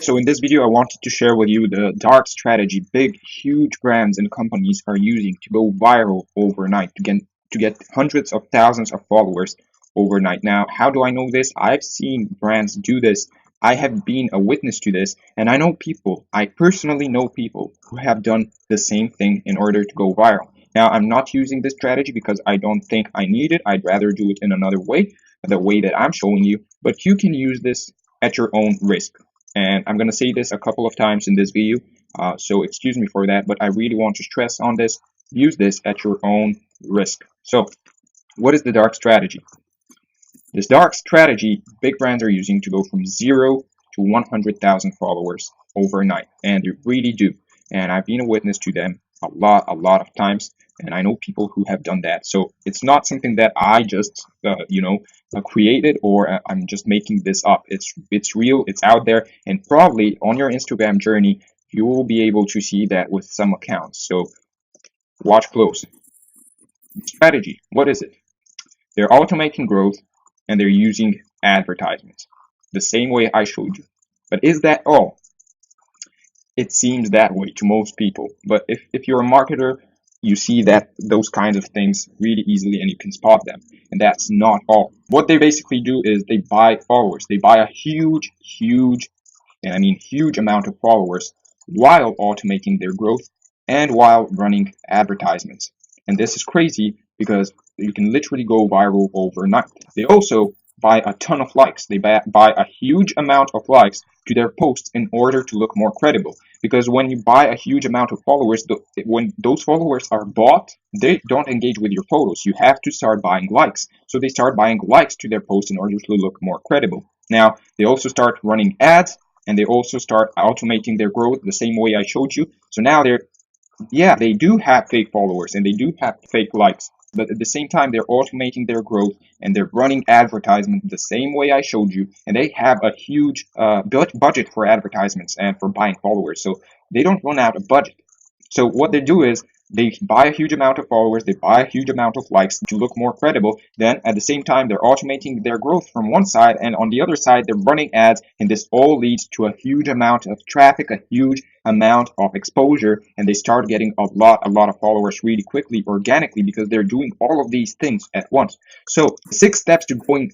So in this video, I wanted to share with you the dark strategy big, huge brands and companies are using to go viral overnight, to get hundreds of thousands of followers overnight. Now, how do I know this? I've seen brands do this. I have been a witness to this, and I personally know people who have done the same thing in order to go viral. Now, I'm not using this strategy because I don't think I need it. I'd rather do it in another way, the way that I'm showing you, but you can use this at your own risk. And I'm going to say this a couple of times in this video, so excuse me for that, but I really want to stress on this. Use this at your own risk. So what is the dark strategy? This dark strategy big brands are using to go from 0 to 100,000 followers overnight, and they really do. And I've been a witness to them a lot of times, and I know people who have done that. So it's not something that I just created, or I'm just making this up. It's real, it's out there, and probably on your Instagram journey you will be able to see that with some accounts. So watch close. Strategy, what is it? They're automating growth and they're using advertisements the same way I showed you. But is that all? It seems that way to most people, but if you're a marketer, you see that those kinds of things really easily and you can spot them. And that's not all. What they basically do is they buy followers. They buy a huge, and I mean huge amount of followers while automating their growth and while running advertisements. And this is crazy because you can literally go viral overnight. They also buy a ton of likes. They buy a huge amount of likes to their posts in order to look more credible. Because when you buy a huge amount of followers, when those followers are bought, they don't engage with your photos. You have to start buying likes. So they start buying likes to their posts in order to look more credible. Now, they also start running ads and they also start automating their growth the same way I showed you. So now they do have fake followers and they do have fake likes, but at the same time they're automating their growth and they're running advertisements the same way I showed you, and they have a huge budget for advertisements and for buying followers, so they don't run out of budget. So what they do is they buy a huge amount of followers, they buy a huge amount of likes to look more credible. Then at the same time, they're automating their growth from one side, and on the other side, they're running ads, and this all leads to a huge amount of traffic, a huge amount of exposure, and they start getting a lot of followers really quickly, organically, because they're doing all of these things at once. So 6 steps to going,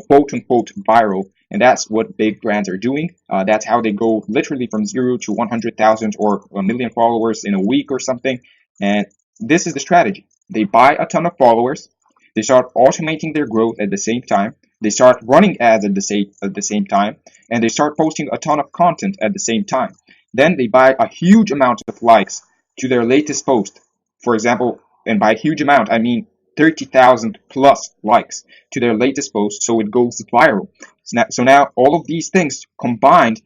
quote unquote, viral. And that's what big brands are doing. That's how they go literally from 0 to 100,000 or a million followers in a week or something. And this is the strategy. They buy a ton of followers. They start automating their growth at the same time. They start running ads at the same time. And they start posting a ton of content at the same time. Then they buy a huge amount of likes to their latest post. For example, and by huge amount, I mean 30,000 plus likes to their latest post, so it goes viral. So now all of these things combined,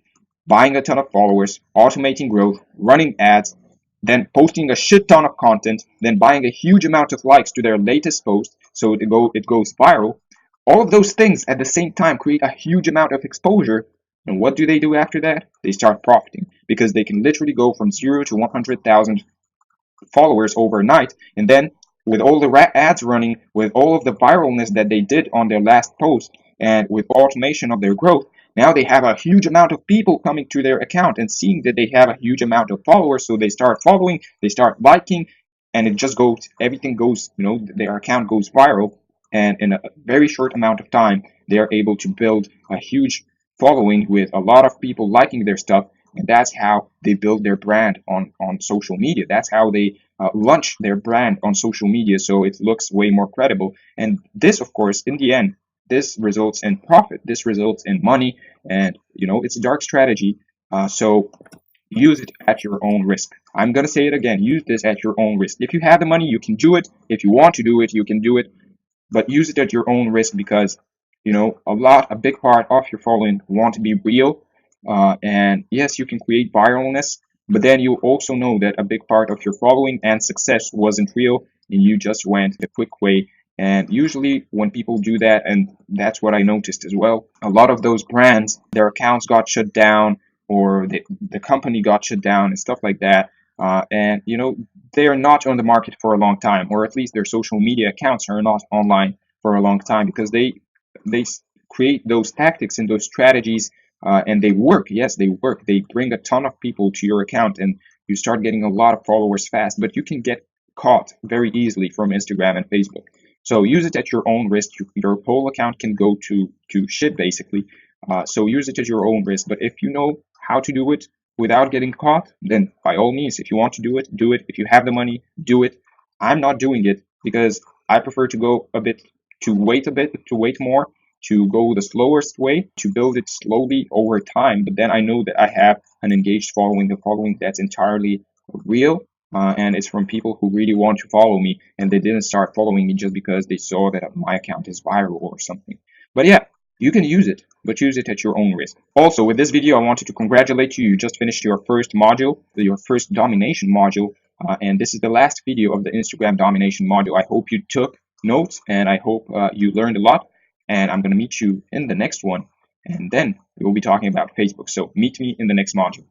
buying a ton of followers, automating growth, running ads, then posting a shit ton of content, then buying a huge amount of likes to their latest post, so it goes viral. All of those things at the same time create a huge amount of exposure. And what do they do after that? They start profiting, because they can literally go from 0 to 100,000 followers overnight, and then with all the ads running, with all of the viralness that they did on their last post, and with automation of their growth, now they have a huge amount of people coming to their account and seeing that they have a huge amount of followers, so they start following, they start liking, and it just goes, everything goes, their account goes viral, and in a very short amount of time, they are able to build a huge following with a lot of people liking their stuff. And that's how they build their brand on social media. That's how they launch their brand on social media, so it looks way more credible. And this, of course, in the end, this results in profit. This results in money, and it's a dark strategy. So use it at your own risk. I'm gonna say it again. Use this at your own risk. If you have the money, you can do it. If you want to do it, you can do it. But use it at your own risk, because a big part of your following want to be real. And yes, you can create viralness, but then you also know that a big part of your following and success wasn't real, and you just went the quick way. And usually when people do that, and that's what I noticed as well, a lot of those brands, their accounts got shut down, or the company got shut down and stuff like that. And they are not on the market for a long time, or at least their social media accounts are not online for a long time, because they create those tactics and those strategies and they work. Yes, they work. They bring a ton of people to your account, and you start getting a lot of followers fast. But you can get caught very easily from Instagram and Facebook. So use it at your own risk. Your whole account can go to shit basically. So use it at your own risk. But if you know how to do it without getting caught, then by all means, if you want to do it, do it. If you have the money, do it. I'm not doing it because I prefer to go a bit, to wait more, to go the slowest way, to build it slowly over time. But then I know that I have an engaged following, the following that's entirely real, and it's from people who really want to follow me, and they didn't start following me just because they saw that my account is viral or something. But yeah, you can use it, but use it at your own risk. Also, with this video, I wanted to congratulate you. You just finished your first module, your first domination module, and this is the last video of the Instagram domination module. I hope you took notes, and I hope you learned a lot. And I'm going to meet you in the next one, and then we will be talking about Facebook. So meet me in the next module.